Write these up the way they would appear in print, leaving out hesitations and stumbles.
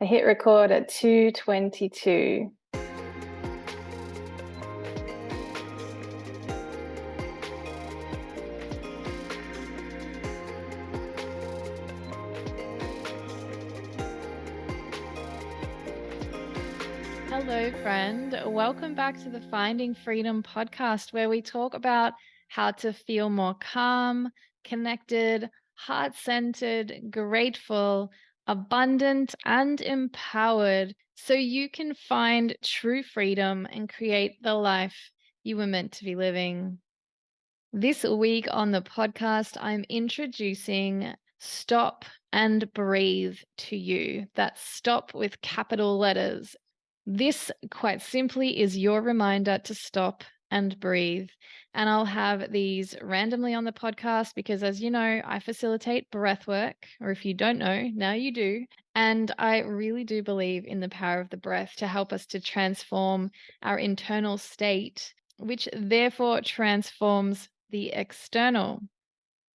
I hit record at 2:22. Hello, friend. Welcome back to the Finding Freedom podcast, where we talk about how to feel more calm, connected, heart-centered, grateful, abundant, and empowered so you can find true freedom and create the life you were meant to be living. This week on the podcast, I'm introducing Stop and Breathe to you. That's stop with capital letters. This, quite simply, is your reminder to stop and breathe. And I'll have these randomly on the podcast because, as you know, I facilitate breathwork, or if you don't know, now you do. And I really do believe in the power of the breath to help us to transform our internal state, which therefore transforms the external.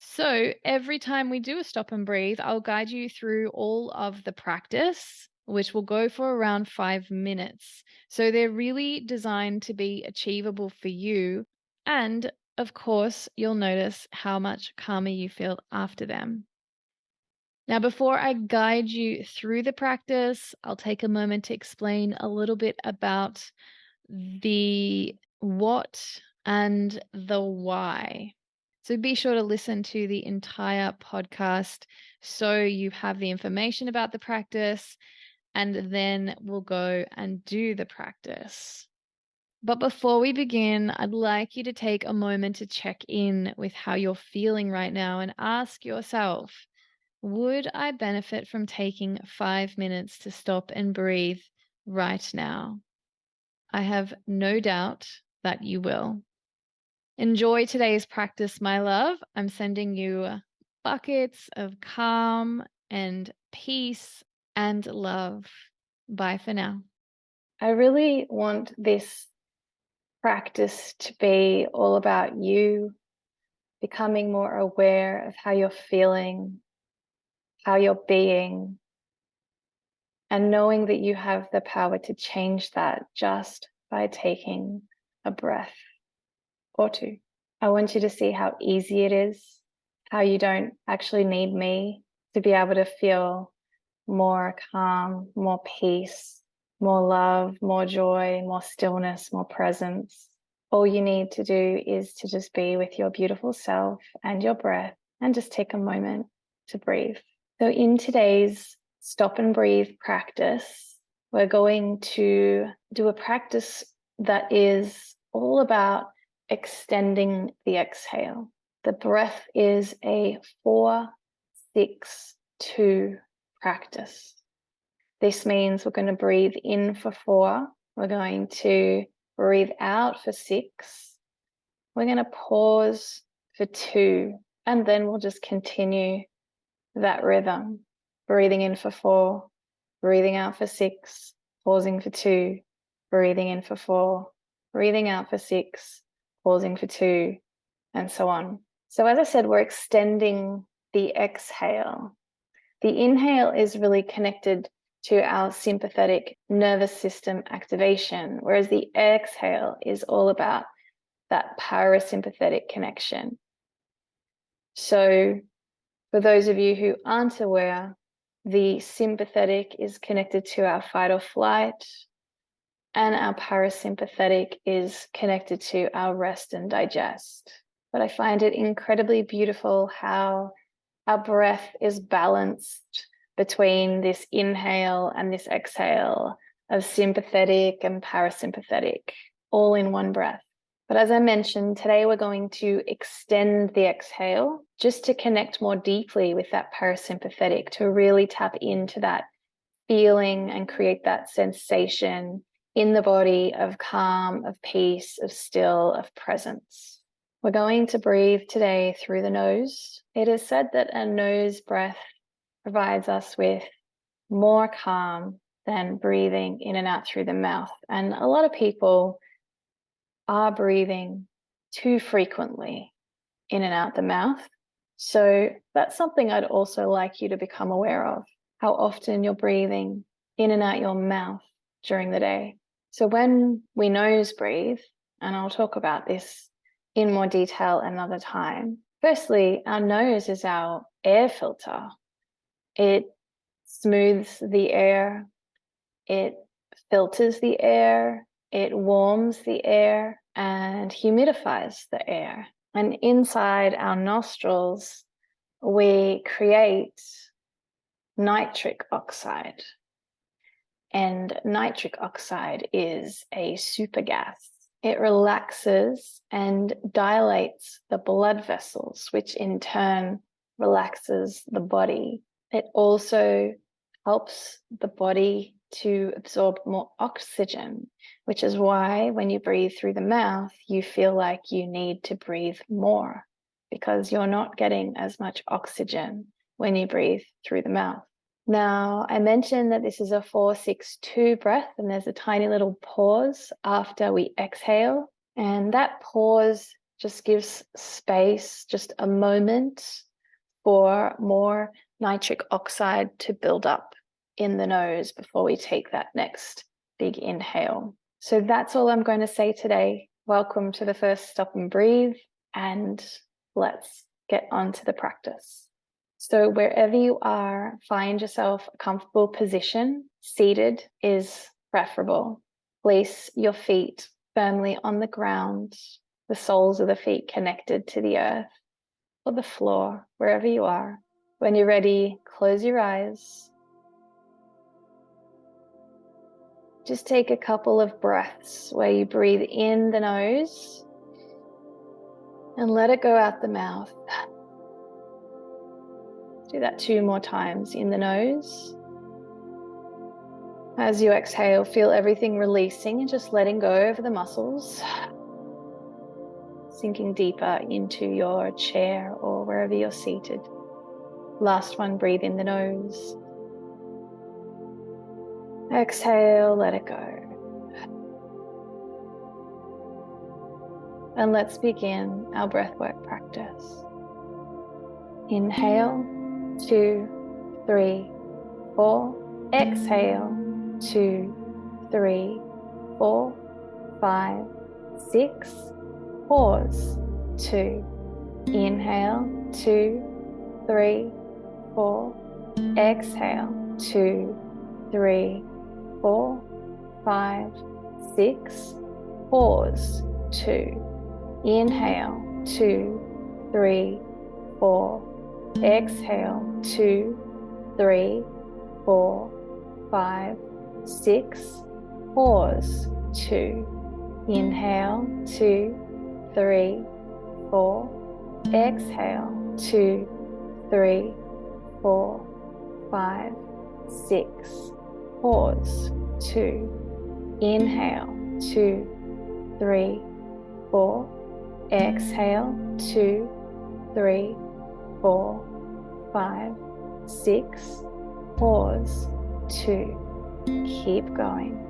So every time we do a stop and breathe, I'll guide you through all of the practice, which will go for around 5 minutes. So they're really designed to be achievable for you. And of course, you'll notice how much calmer you feel after them. Now, before I guide you through the practice, I'll take a moment to explain a little bit about the what and the why. So be sure to listen to the entire podcast so you have the information about the practice, and then we'll go and do the practice. But before we begin, I'd like you to take a moment to check in with how you're feeling right now and ask yourself, would I benefit from taking 5 minutes to stop and breathe right now? I have no doubt that you will. Enjoy today's practice, my love. I'm sending you buckets of calm and peace and love. Bye for now. I really want this practice to be all about you becoming more aware of how you're feeling, how you're being, and knowing that you have the power to change that just by taking a breath or two. I want you to see how easy it is, how you don't actually need me to be able to feel more calm, more peace, more love, more joy, more stillness, more presence. All you need to do is to just be with your beautiful self and your breath and just take a moment to breathe. So in today's stop and breathe practice, we're going to do a practice that is all about extending the exhale. The breath is a 4-6-2 practice. This means we're going to breathe in for 4. We're going to breathe out for 6. We're going to pause for 2, and then we'll just continue that rhythm. Breathing in for 4, breathing out for 6, pausing for 2, breathing in for 4, breathing out for 6, pausing for 2, and so on. So as I said, we're extending the exhale. The inhale is really connected to our sympathetic nervous system activation, whereas the exhale is all about that parasympathetic connection. So for those of you who aren't aware, the sympathetic is connected to our fight or flight, and our parasympathetic is connected to our rest and digest. But I find it incredibly beautiful how our breath is balanced between this inhale and this exhale of sympathetic and parasympathetic, all in one breath. But as I mentioned, today we're going to extend the exhale just to connect more deeply with that parasympathetic, to really tap into that feeling and create that sensation in the body of calm, of peace, of still, of presence. We're going to breathe today through the nose. It is said that a nose breath provides us with more calm than breathing in and out through the mouth. And a lot of people are breathing too frequently in and out the mouth. So that's something I'd also like you to become aware of, how often you're breathing in and out your mouth during the day. So when we nose breathe, and I'll talk about this in more detail another time. Firstly, our nose is our air filter. It smooths the air, it filters the air, it warms the air, and humidifies the air. And inside our nostrils, we create nitric oxide. And nitric oxide is a super gas. It relaxes and dilates the blood vessels, which in turn relaxes the body. It also helps the body to absorb more oxygen, which is why when you breathe through the mouth, you feel like you need to breathe more because you're not getting as much oxygen when you breathe through the mouth. Now, I mentioned that this is a 4-6-2 breath, and there's a tiny little pause after we exhale. And that pause just gives space, just a moment for more nitric oxide to build up in the nose before we take that next big inhale. So that's all I'm going to say today. Welcome to the first Stop and Breathe, and let's get on to the practice. So wherever you are, find yourself a comfortable position. Seated is preferable. Place your feet firmly on the ground, the soles of the feet connected to the earth or the floor, wherever you are. When you're ready, close your eyes. Just take a couple of breaths where you breathe in the nose and let it go out the mouth. Do that 2 more times in the nose. As you exhale, feel everything releasing and just letting go over the muscles, sinking deeper into your chair or wherever you're seated. Last one, breathe in the nose. Exhale, let it go. And let's begin our breathwork practice. Inhale, 2, 3, 4. Exhale, 2, 3, 4, 5, 6. Pause, 2. Inhale, 2, 3, 4. Exhale, 2, 3, 4, 5, 6. Pause, 2. Inhale, 2, 3, 4. Exhale, 2, 3, 4, 5, 6. Pause, 2. Inhale, 2, 3, 4. Exhale, 2, 3, 4, 5, 6. Pause, 2. Inhale, 2, 3, 4. Exhale, 2, 3, 4, 5, 6. Pause, 2. Keep going.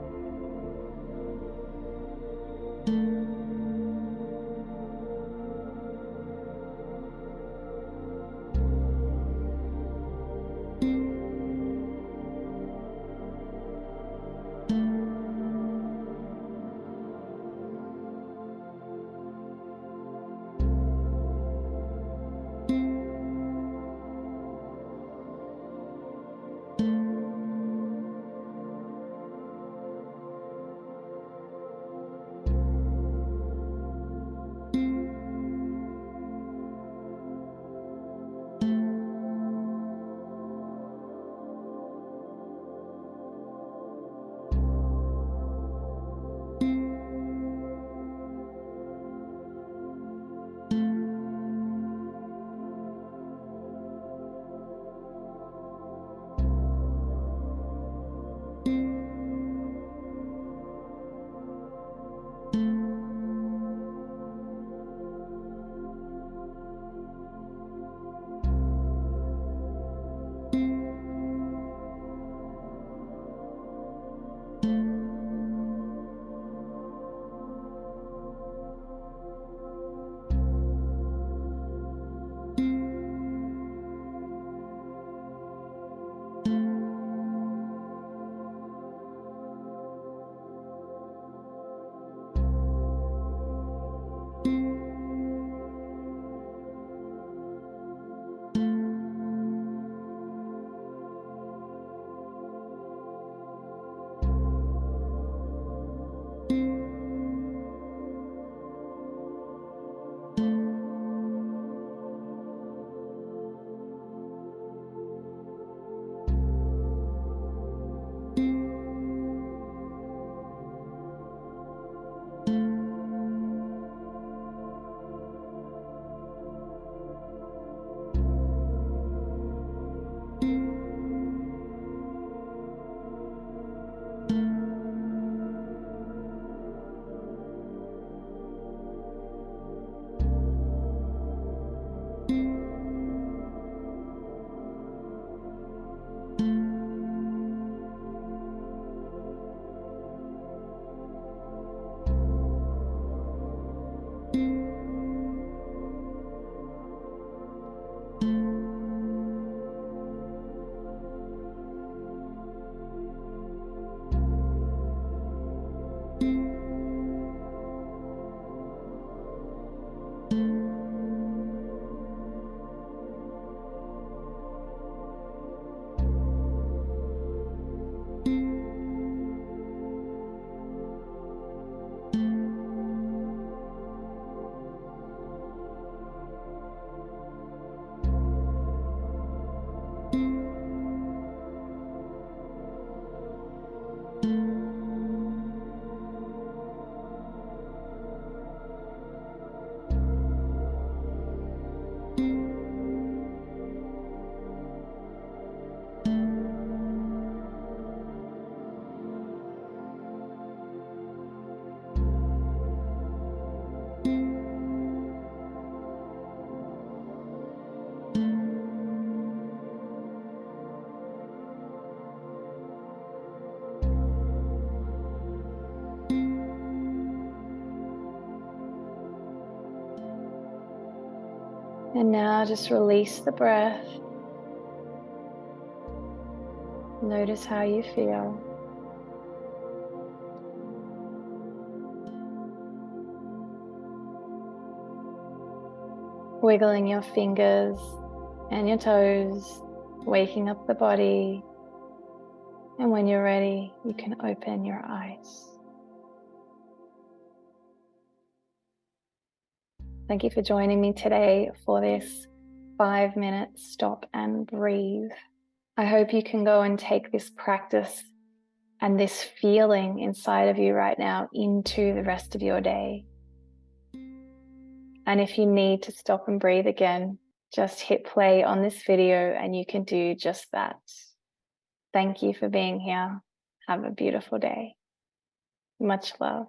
And now just release the breath. Notice how you feel. Wiggling your fingers and your toes, waking up the body. And when you're ready, you can open your eyes. Thank you for joining me today for this 5-minute stop and breathe. I hope you can go and take this practice and this feeling inside of you right now into the rest of your day. And if you need to stop and breathe again, just hit play on this video and you can do just that. Thank you for being here. Have a beautiful day. Much love.